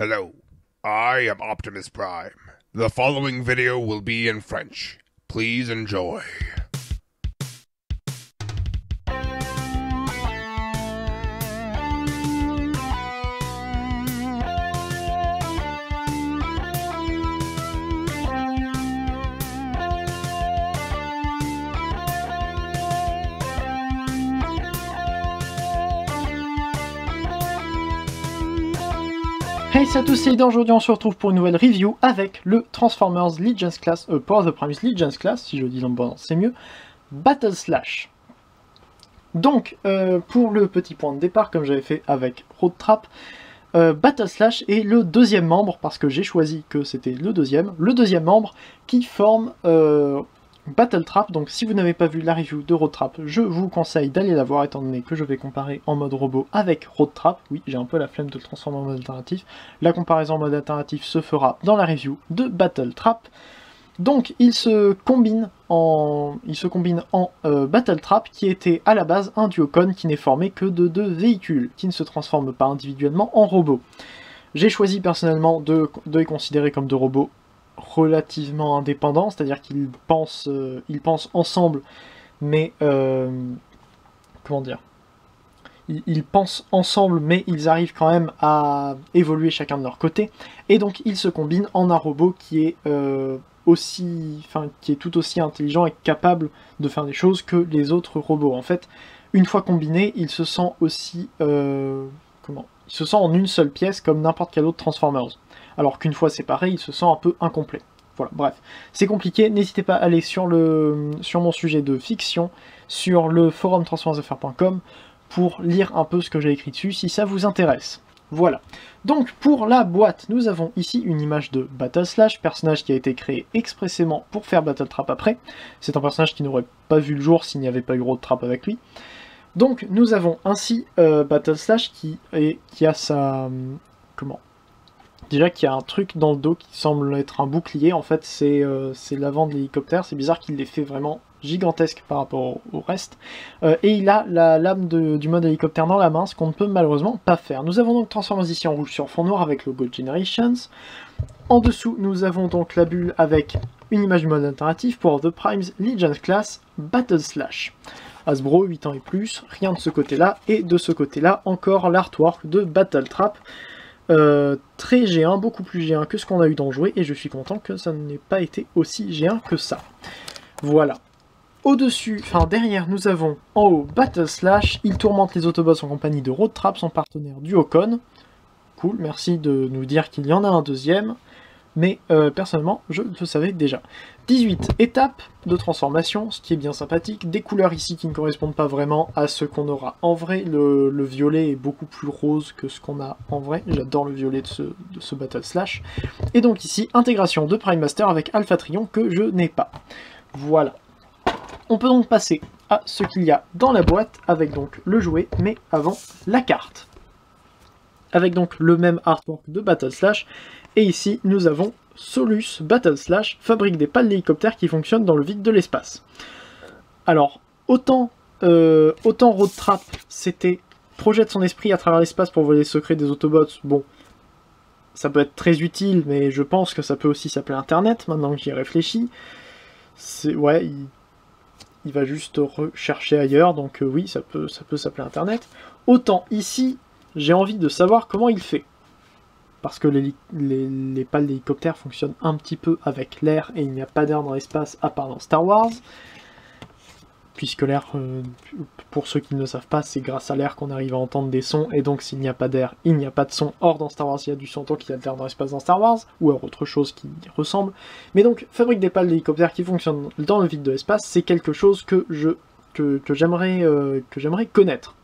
Hello, I am Optimus Prime. The following video will be in French. Please enjoy. Hey salut à tous, c'est Ida. Aujourd'hui on se retrouve pour une nouvelle review avec le Transformers Legends Class, Power of the Primes Legends Class, si je dis dans le bon sens c'est mieux, Battle Slash. Donc, pour le petit point de départ, comme j'avais fait avec Road Trap, Battle Slash est le deuxième membre, parce que j'ai choisi que c'était le deuxième membre qui forme Battle Trap. Donc si vous n'avez pas vu la review de Road Trap, je vous conseille d'aller la voir, étant donné que je vais comparer en mode robot avec Road Trap. Oui, j'ai un peu la flemme de le transformer en mode alternatif. La comparaison en mode alternatif se fera dans la review de Battle Trap. Donc il se combine en Battle Trap, qui était à la base un duocon qui n'est formé que de deux véhicules, qui ne se transforment pas individuellement en robots. J'ai choisi personnellement de les considérer comme deux robots relativement indépendants, c'est-à-dire qu'ils pensent ensemble, mais comment dire, ils pensent ensemble, mais ils arrivent quand même à évoluer chacun de leur côté, et donc ils se combinent en un robot qui est tout aussi intelligent et capable de faire des choses que les autres robots. En fait, une fois combiné, il se sent aussi il se sent en une seule pièce comme n'importe quel autre Transformers. Alors qu'une fois séparé, il se sent un peu incomplet. Voilà, bref, c'est compliqué. N'hésitez pas à aller sur mon sujet de fiction, sur le forum transformersfr.com, pour lire un peu ce que j'ai écrit dessus, si ça vous intéresse. Voilà. Donc, pour la boîte, nous avons ici une image de Battle Slash, personnage qui a été créé expressément pour faire Battle Trap après. C'est un personnage qui n'aurait pas vu le jour s'il n'y avait pas eu Road Trap avec lui. Donc, nous avons ainsi Battle Slash qui a sa... Déjà qu'il y a un truc dans le dos qui semble être un bouclier. En fait, c'est l'avant de l'hélicoptère. C'est bizarre qu'il l'ait fait vraiment gigantesque par rapport au reste. Et il a la lame du mode hélicoptère dans la main, ce qu'on ne peut malheureusement pas faire. Nous avons donc Transformers ici en rouge sur fond noir avec le logo Generations. En dessous, nous avons donc la bulle avec une image du mode alternatif pour The Primes Legends Class Battle Slash. Hasbro, 8 ans et plus, rien de ce côté-là. Et de ce côté-là, encore l'artwork de Battle Trap. Très G1, beaucoup plus G1 que ce qu'on a eu dans jouer, et je suis content que ça n'ait pas été aussi G1 que ça. Voilà. Au-dessus, derrière, nous avons en haut Battle Slash. Il tourmente les Autobots en compagnie de Road Trap, son partenaire Duocon. Cool, merci de nous dire qu'il y en a un deuxième. Mais personnellement, je le savais déjà. 18 étapes de transformation, ce qui est bien sympathique. Des couleurs ici qui ne correspondent pas vraiment à ce qu'on aura en vrai. Le violet est beaucoup plus rose que ce qu'on a en vrai. J'adore le violet de ce Battle Slash. Et donc ici, intégration de Prime Master avec Alpha Trion que je n'ai pas. Voilà. On peut donc passer à ce qu'il y a dans la boîte, avec donc le jouet, mais avant la carte. Avec donc le même artwork de Battle Slash. Et ici, nous avons Solus Battle Slash, fabrique des pales d'hélicoptères qui fonctionnent dans le vide de l'espace. Alors, autant Road Trap, c'était projette son esprit à travers l'espace pour voler les secrets des Autobots. Bon, ça peut être très utile, mais je pense que ça peut aussi s'appeler Internet, maintenant que j'y réfléchis. Ouais, il va juste rechercher ailleurs, donc oui, ça peut s'appeler Internet. Autant ici, j'ai envie de savoir comment il fait. Parce que les pales d'hélicoptères fonctionnent un petit peu avec l'air, et il n'y a pas d'air dans l'espace à part dans Star Wars. Puisque l'air, pour ceux qui ne le savent pas, c'est grâce à l'air qu'on arrive à entendre des sons, et donc s'il n'y a pas d'air, il n'y a pas de son. Or dans Star Wars, il y a du son tant qu'il y a de l'air dans l'espace dans Star Wars, ou alors autre chose qui ressemble. Mais donc, fabrique des pales d'hélicoptères qui fonctionnent dans le vide de l'espace, c'est quelque chose que j'aimerais connaître.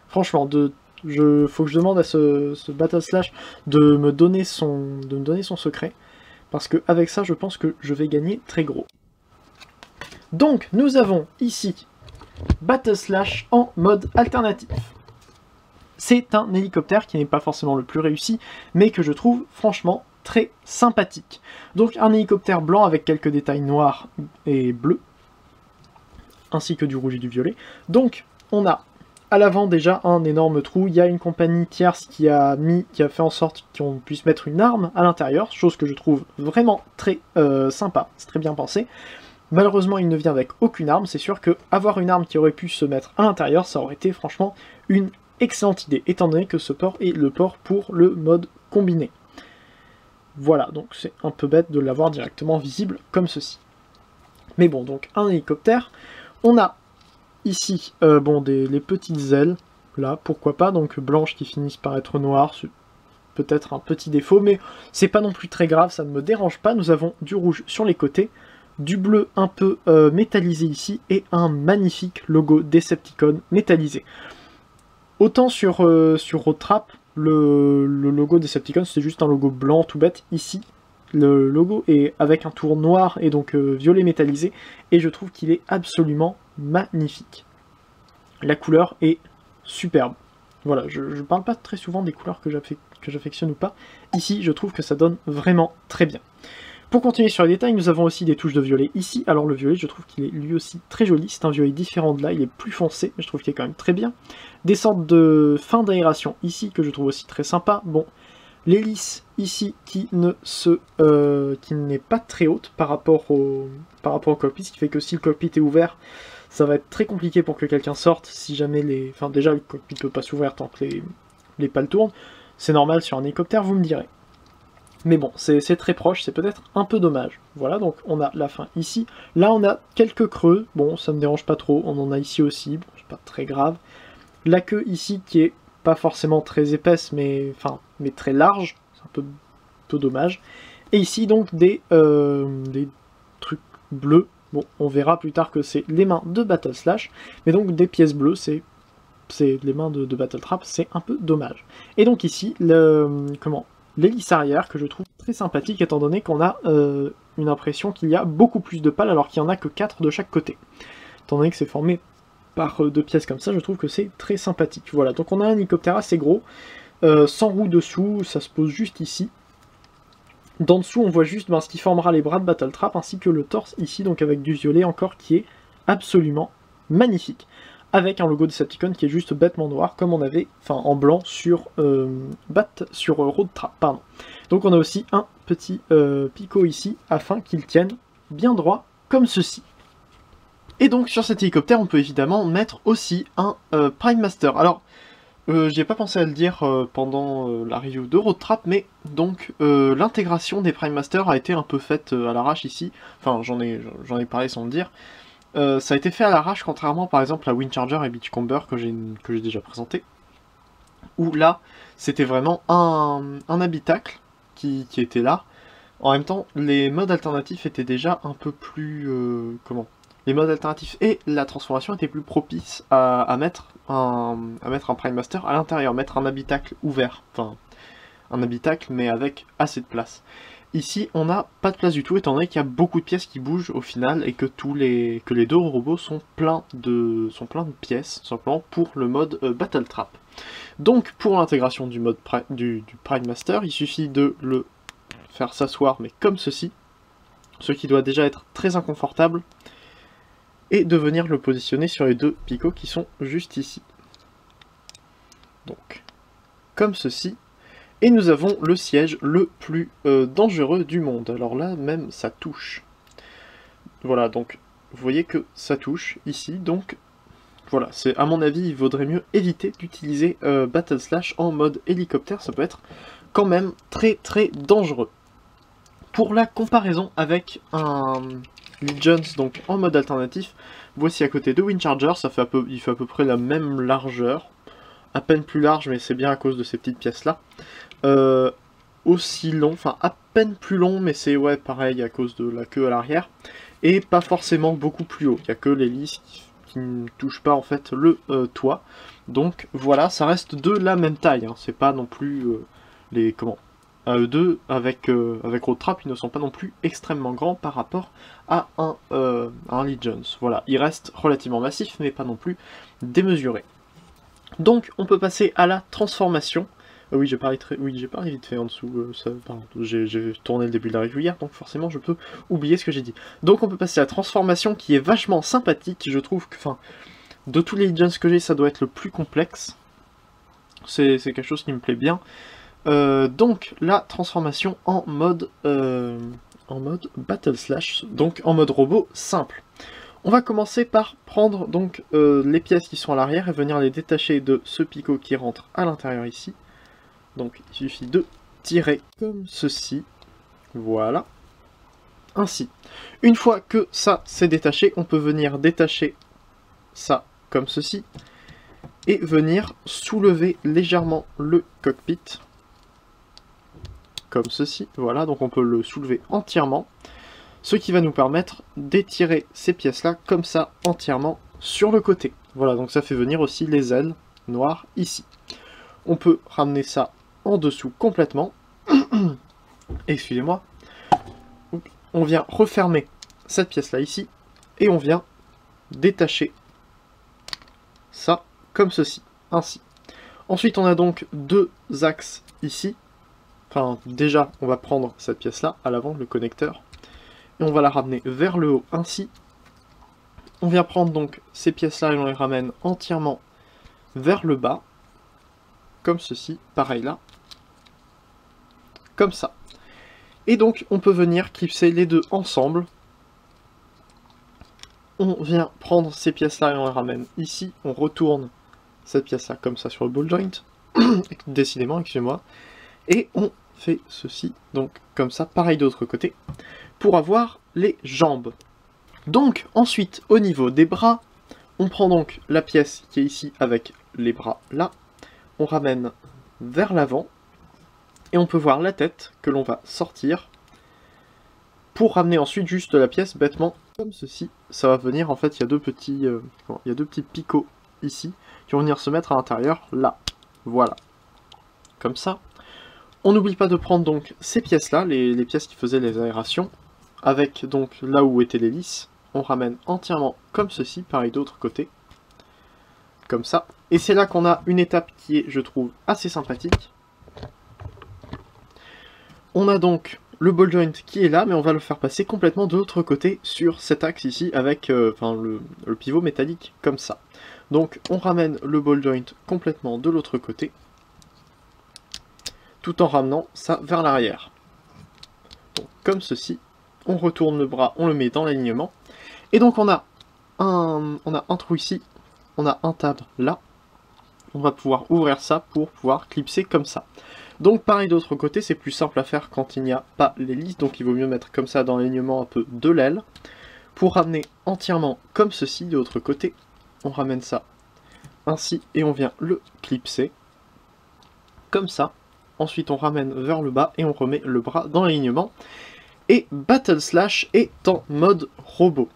Franchement, faut que je demande à ce Battle Slash de me donner son secret, parce que avec ça je pense que je vais gagner très gros. Donc nous avons ici Battle Slash en mode alternatif. C'est un hélicoptère qui n'est pas forcément le plus réussi, mais que je trouve franchement très sympathique. Donc un hélicoptère blanc avec quelques détails noirs et bleus, ainsi que du rouge et du violet. Donc on a à l'avant déjà un énorme trou, il y a une compagnie tierce qui a fait en sorte qu'on puisse mettre une arme à l'intérieur, chose que je trouve vraiment très sympa, c'est très bien pensé. Malheureusement il ne vient avec aucune arme, c'est sûr que avoir une arme qui aurait pu se mettre à l'intérieur, ça aurait été franchement une excellente idée, étant donné que ce port est le port pour le mode combiné. Voilà, donc c'est un peu bête de l'avoir directement visible comme ceci. Mais bon, donc un hélicoptère, on a ici, les petites ailes, là, pourquoi pas, donc blanches qui finissent par être noires, c'est peut-être un petit défaut, mais c'est pas non plus très grave, ça ne me dérange pas. Nous avons du rouge sur les côtés, du bleu un peu métallisé ici, et un magnifique logo Decepticon métallisé. Autant sur Road Trap, le logo Decepticon, c'est juste un logo blanc tout bête, ici, le logo est avec un tour noir et donc violet métallisé, et je trouve qu'il est absolument magnifique. La couleur est superbe. Voilà, je parle pas très souvent des couleurs que j'affectionne ou pas. Ici, je trouve que ça donne vraiment très bien. Pour continuer sur les détails, nous avons aussi des touches de violet ici. Alors le violet, je trouve qu'il est lui aussi très joli. C'est un violet différent de là, il est plus foncé, mais je trouve qu'il est quand même très bien. Des sortes de fin d'aération ici, que je trouve aussi très sympa. Bon, l'hélice ici qui n'est pas très haute par rapport au cockpit, ce qui fait que si le cockpit est ouvert, ça va être très compliqué pour que quelqu'un sorte si jamais les... Enfin déjà le cockpit ne peut pas s'ouvrir tant que les pales tournent. C'est normal sur un hélicoptère, vous me direz. Mais bon, c'est très proche, c'est peut-être un peu dommage. Voilà, donc on a la fin ici. Là on a quelques creux, bon ça me dérange pas trop, on en a ici aussi, bon c'est pas très grave. La queue ici qui est pas forcément très épaisse mais très large, c'est un peu dommage. Et ici donc des trucs bleus. Bon, on verra plus tard que c'est les mains de Battle Slash, mais donc des pièces bleues, c'est les mains de Battle Trap, c'est un peu dommage. Et donc ici, l'hélice arrière, que je trouve très sympathique, étant donné qu'on a une impression qu'il y a beaucoup plus de pales, alors qu'il n'y en a que 4 de chaque côté. Étant donné que c'est formé par 2 pièces comme ça, je trouve que c'est très sympathique. Voilà, donc on a un hélicoptère assez gros, sans roue dessous, ça se pose juste ici. D'en dessous, on voit juste ce qui formera les bras de Battle Trap, ainsi que le torse ici, donc avec du violet encore, qui est absolument magnifique. Avec un logo de Decepticon qui est juste bêtement noir, comme on avait, en blanc sur Road Trap, pardon. Donc on a aussi un petit picot ici, afin qu'il tienne bien droit, comme ceci. Et donc sur cet hélicoptère, on peut évidemment mettre aussi un Prime Master. Alors, j'y ai pas pensé à le dire pendant la review de Road Trap, mais donc l'intégration des Prime Master a été un peu faite à l'arrache ici. Enfin, j'en ai parlé sans le dire. Ça a été fait à l'arrache, contrairement par exemple à Windcharger et Beachcomber que j'ai déjà présenté. Où là, c'était vraiment un habitacle qui était là. En même temps, les modes alternatifs étaient déjà un peu plus... Les modes alternatifs et la transformation étaient plus propices à mettre un Prime Master à l'intérieur, mettre un habitacle ouvert, enfin un habitacle mais avec assez de place. Ici on n'a pas de place du tout étant donné qu'il y a beaucoup de pièces qui bougent au final et que les 2 robots sont pleins de pièces simplement pour le mode Battle Trap. Donc pour l'intégration du mode du Prime Master, il suffit de le faire s'asseoir mais comme ceci, ce qui doit déjà être très inconfortable, et de venir le positionner sur les 2 picots qui sont juste ici. Donc, comme ceci. Et nous avons le siège le plus dangereux du monde. Alors là, même, ça touche. Voilà, donc, vous voyez que ça touche ici. Donc, voilà, à mon avis, il vaudrait mieux éviter d'utiliser Battle Slash en mode hélicoptère. Ça peut être quand même très très dangereux. Pour la comparaison avec un Legions, donc en mode alternatif, voici à côté de Windcharger, il fait à peu près la même largeur, à peine plus large, mais c'est bien à cause de ces petites pièces là. Aussi long, enfin à peine plus long, mais c'est pareil à cause de la queue à l'arrière, et pas forcément beaucoup plus haut, il n'y a que l'hélice qui ne touche pas en fait le toit. Donc voilà, ça reste de la même taille, hein. C'est pas non plus eux deux, avec Road Trap, ils ne sont pas non plus extrêmement grands par rapport à un Legions. Voilà, ils restent relativement massifs, mais pas non plus démesurés. Donc, on peut passer à la transformation. Oui, j'ai parlé vite fait en dessous, j'ai tourné le début de la review hier, donc forcément je peux oublier ce que j'ai dit. Donc on peut passer à la transformation qui est vachement sympathique, je trouve que, De tous les Legends que j'ai, ça doit être le plus complexe. C'est quelque chose qui me plaît bien. Donc la transformation en mode Battle Slash, donc en mode robot simple. On va commencer par prendre donc les pièces qui sont à l'arrière et venir les détacher de ce picot qui rentre à l'intérieur ici. Donc il suffit de tirer comme ceci, voilà, ainsi. Une fois que ça c'est détaché, on peut venir détacher ça comme ceci et venir soulever légèrement le cockpit comme ceci, voilà, donc on peut le soulever entièrement, ce qui va nous permettre d'étirer ces pièces-là comme ça entièrement sur le côté. Voilà, donc ça fait venir aussi les ailes noires ici. On peut ramener ça en dessous complètement. Excusez-moi. On vient refermer cette pièce-là ici et on vient détacher ça comme ceci, ainsi. Ensuite, on a donc deux axes ici. Enfin, déjà, on va prendre cette pièce-là, à l'avant, le connecteur, et on va la ramener vers le haut, ainsi. On vient prendre donc ces pièces-là et on les ramène entièrement vers le bas, comme ceci, pareil là, comme ça. Et donc, on peut venir clipser les deux ensemble. On vient prendre ces pièces-là et on les ramène ici, on retourne cette pièce-là comme ça sur le ball joint, décidément, excusez-moi, et on fait ceci, donc comme ça, pareil de l'autre côté, pour avoir les jambes. Donc ensuite, au niveau des bras, on prend donc la pièce qui est ici avec les bras là, on ramène vers l'avant, et on peut voir la tête que l'on va sortir, pour ramener ensuite juste la pièce bêtement comme ceci. Ça va venir, en fait, il y a deux petits picots ici, qui vont venir se mettre à l'intérieur là, voilà, comme ça. On n'oublie pas de prendre donc ces pièces-là, les pièces qui faisaient les aérations, avec donc là où étaient les lisses, on ramène entièrement comme ceci, pareil d'autre côté, comme ça. Et c'est là qu'on a une étape qui est, je trouve, assez sympathique. On a donc le ball joint qui est là, mais on va le faire passer complètement de l'autre côté sur cet axe ici, avec le pivot métallique comme ça. Donc on ramène le ball joint complètement de l'autre côté, tout en ramenant ça vers l'arrière. Donc comme ceci, on retourne le bras, on le met dans l'alignement, et donc on a un trou ici, on a un tab là, on va pouvoir ouvrir ça pour pouvoir clipser comme ça. Donc pareil de l'autre côté, c'est plus simple à faire quand il n'y a pas les lisses, donc il vaut mieux mettre comme ça dans l'alignement un peu de l'aile, pour ramener entièrement comme ceci de l'autre côté, on ramène ça ainsi, et on vient le clipser, comme ça. Ensuite on ramène vers le bas et on remet le bras dans l'alignement. Et Battle Slash est en mode robot.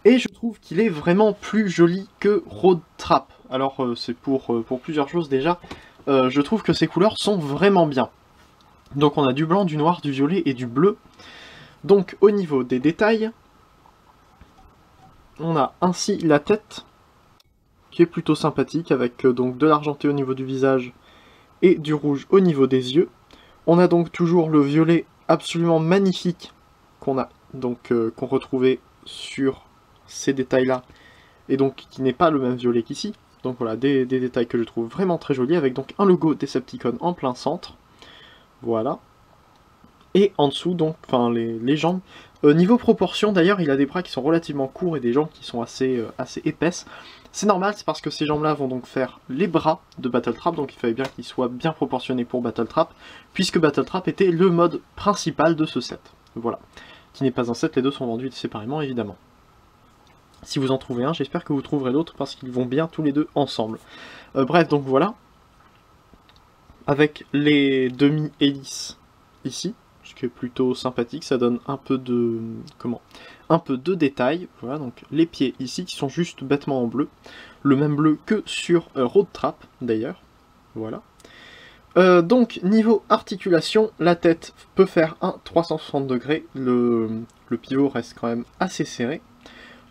Et je trouve qu'il est vraiment plus joli que Road Trap. Alors c'est pour plusieurs choses déjà. Je trouve que ces couleurs sont vraiment bien. Donc on a du blanc, du noir, du violet et du bleu. Donc au niveau des détails, on a ainsi la tête, qui est plutôt sympathique, avec donc de l'argenté au niveau du visage, et du rouge au niveau des yeux. On a donc toujours le violet absolument magnifique qu'on a donc qu'on retrouvait sur ces détails là, et donc qui n'est pas le même violet qu'ici. Donc voilà, des détails que je trouve vraiment très jolis, avec donc un logo Decepticon en plein centre, voilà. Et en dessous donc, enfin les jambes, niveau proportion d'ailleurs, il a des bras qui sont relativement courts et des jambes qui sont assez épaisses. C'est normal, c'est parce que ces jambes-là vont donc faire les bras de Battle Trap, donc il fallait bien qu'ils soient bien proportionnés pour Battle Trap, puisque Battle Trap était le mode principal de ce set. Voilà. Qui n'est pas un set, les deux sont vendus séparément, évidemment. Si vous en trouvez un, j'espère que vous trouverez l'autre, parce qu'ils vont bien tous les deux ensemble. Bref, donc voilà. Avec les demi-hélices ici, ce qui est plutôt sympathique, ça donne un peu de... un peu de détails. Voilà, donc les pieds ici qui sont juste bêtement en bleu. Le même bleu que sur Road Trap d'ailleurs. Voilà. Donc niveau articulation, la tête peut faire un 360 degrés. Le pivot reste quand même assez serré.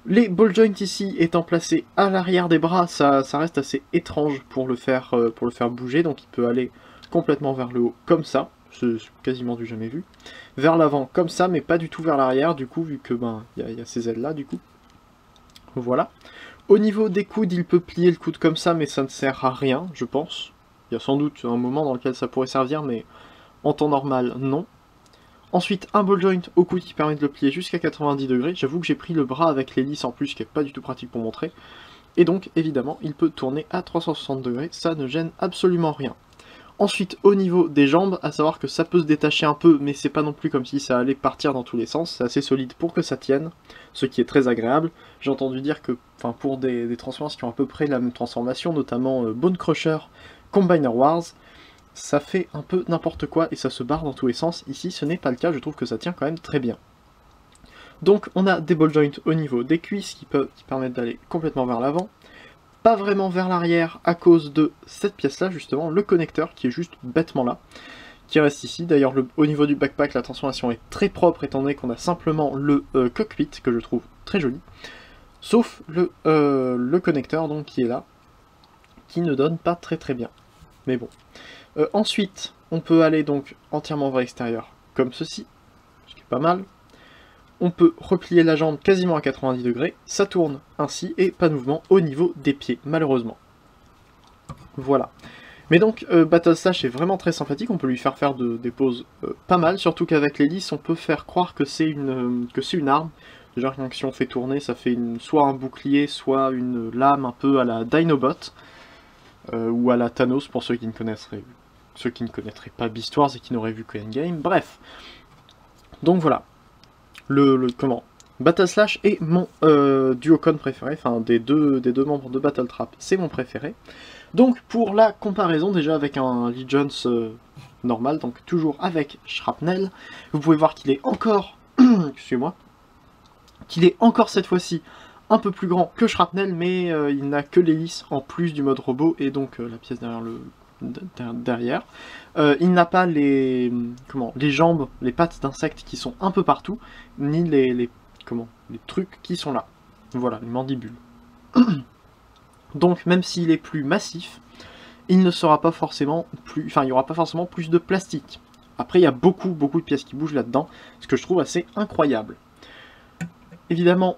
Les ball joints ici étant placés à l'arrière des bras, ça reste assez étrange pour le faire bouger. Donc il peut aller complètement vers le haut comme ça. C'est quasiment du jamais vu. Vers l'avant comme ça, mais pas du tout vers l'arrière, du coup, vu que il y a ces ailes là, du coup. Voilà. Au niveau des coudes, il peut plier le coude comme ça, mais ça ne sert à rien, je pense. Il y a sans doute un moment dans lequel ça pourrait servir, mais en temps normal, non. Ensuite, un ball joint au coude qui permet de le plier jusqu'à 90 degrés. J'avoue que j'ai pris le bras avec l'hélice en plus, ce qui n'est pas du tout pratique pour montrer. Et donc, évidemment, il peut tourner à 360 degrés, ça ne gêne absolument rien. Ensuite, au niveau des jambes, à savoir que ça peut se détacher un peu, mais c'est pas non plus comme si ça allait partir dans tous les sens, c'est assez solide pour que ça tienne, ce qui est très agréable. J'ai entendu dire que, enfin, pour des Transformers qui ont à peu près la même transformation, notamment Bone Crusher, Combiner Wars, ça fait un peu n'importe quoi et ça se barre dans tous les sens. Ici, ce n'est pas le cas, je trouve que ça tient quand même très bien. Donc, on a des ball joints au niveau des cuisses qui permettent d'aller complètement vers l'avant. Pas vraiment vers l'arrière à cause de cette pièce-là, justement, le connecteur qui est juste bêtement là, qui reste ici. D'ailleurs, au niveau du backpack, la transformation est très propre étant donné qu'on a simplement le cockpit, que je trouve très joli, sauf le connecteur donc qui est là, qui ne donne pas très bien. Mais bon. Ensuite, on peut aller donc entièrement vers l'extérieur, comme ceci, ce qui est pas mal. On peut replier la jambe quasiment à 90 degrés, ça tourne ainsi, et pas de mouvement au niveau des pieds, malheureusement. Voilà. Mais donc, Battle Slash est vraiment très sympathique, on peut lui faire des poses pas mal, surtout qu'avec l'hélice, on peut faire croire que c'est une arme. Déjà, rien que si on fait tourner, ça fait soit un bouclier, soit une lame un peu à la Dinobot, ou à la Thanos, pour ceux qui ne connaîtraient pas Beast Wars et qui n'auraient vu que Endgame. Bref. Donc voilà. Battle Slash est mon duocon préféré, enfin des deux membres de Battle Trap, c'est mon préféré. Donc pour la comparaison, déjà avec un Legions normal, donc toujours avec Shrapnel, vous pouvez voir qu'il est encore, excusez-moi, qu'il est encore cette fois-ci un peu plus grand que Shrapnel, mais il n'a que l'hélice en plus du mode robot et donc la pièce derrière. Il n'a pas les jambes, les pattes d'insectes qui sont un peu partout, ni les trucs qui sont là. Voilà, les mandibules. Donc même s'il est plus massif, il ne sera pas forcément il y aura pas forcément plus de plastique. Après, il y a beaucoup de pièces qui bougent là-dedans, ce que je trouve assez incroyable. Évidemment,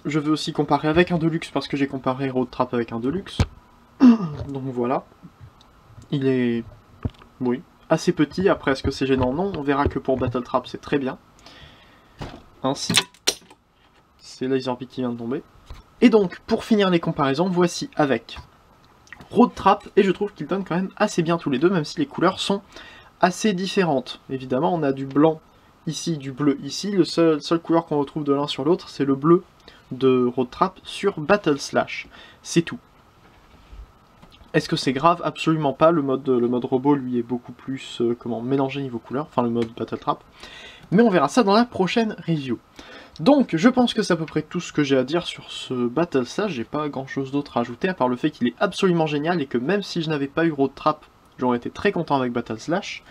je veux aussi comparer avec un Deluxe parce que j'ai comparé Road Trap avec un Deluxe. Donc voilà. Il est, oui, assez petit. Après, est-ce que c'est gênant? Non. On verra que pour Battle Trap, c'est très bien. Ainsi, c'est Laserbeak qui vient de tomber. Et donc, pour finir les comparaisons, voici avec Road Trap. Et je trouve qu'ils donnent quand même assez bien tous les deux, même si les couleurs sont assez différentes. Évidemment, on a du blanc ici, du bleu ici. Le seule couleur qu'on retrouve de l'un sur l'autre, c'est le bleu de Road Trap sur Battle Slash. C'est tout. Est-ce que c'est grave? Absolument pas. Le mode robot, lui, est beaucoup plus mélangé niveau couleur, enfin le mode Battle Trap. Mais on verra ça dans la prochaine review. Donc, je pense que c'est à peu près tout ce que j'ai à dire sur ce Battle Slash. J'ai pas grand chose d'autre à ajouter, à part le fait qu'il est absolument génial, et que même si je n'avais pas eu Road Trap, j'aurais été très content avec Battle Slash.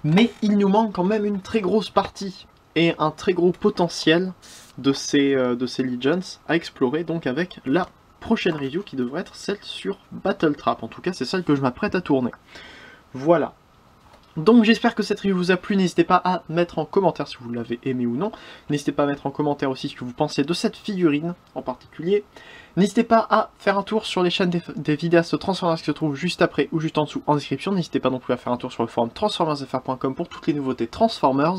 Mais il nous manque quand même une très grosse partie, et un très gros potentiel de ces Legions à explorer, donc avec la prochaine review qui devrait être celle sur Battle Trap. En tout cas, c'est celle que je m'apprête à tourner. Voilà. Donc j'espère que cette review vous a plu, n'hésitez pas à mettre en commentaire si vous l'avez aimé ou non. N'hésitez pas à mettre en commentaire aussi ce que vous pensez de cette figurine en particulier. N'hésitez pas à faire un tour sur les chaînes des vidéastes Transformers qui se trouvent juste après ou juste en dessous en description. N'hésitez pas non plus à faire un tour sur le forum transformersfr.com pour toutes les nouveautés Transformers,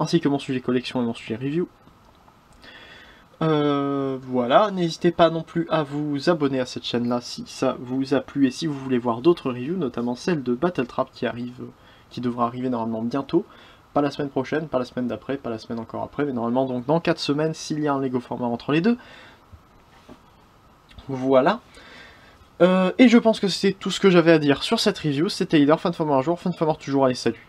ainsi que mon sujet collection et mon sujet review. Voilà, n'hésitez pas non plus à vous abonner à cette chaîne là si ça vous a plu et si vous voulez voir d'autres reviews, notamment celle de Battle Trap qui devra arriver normalement bientôt. Pas la semaine prochaine, pas la semaine d'après, pas la semaine encore après, mais normalement donc dans 4 semaines s'il y a un Lego format entre les deux. Voilà. Et je pense que c'est tout ce que j'avais à dire sur cette review. C'était Leader, Fanformer un jour, Fanformer toujours, allez salut.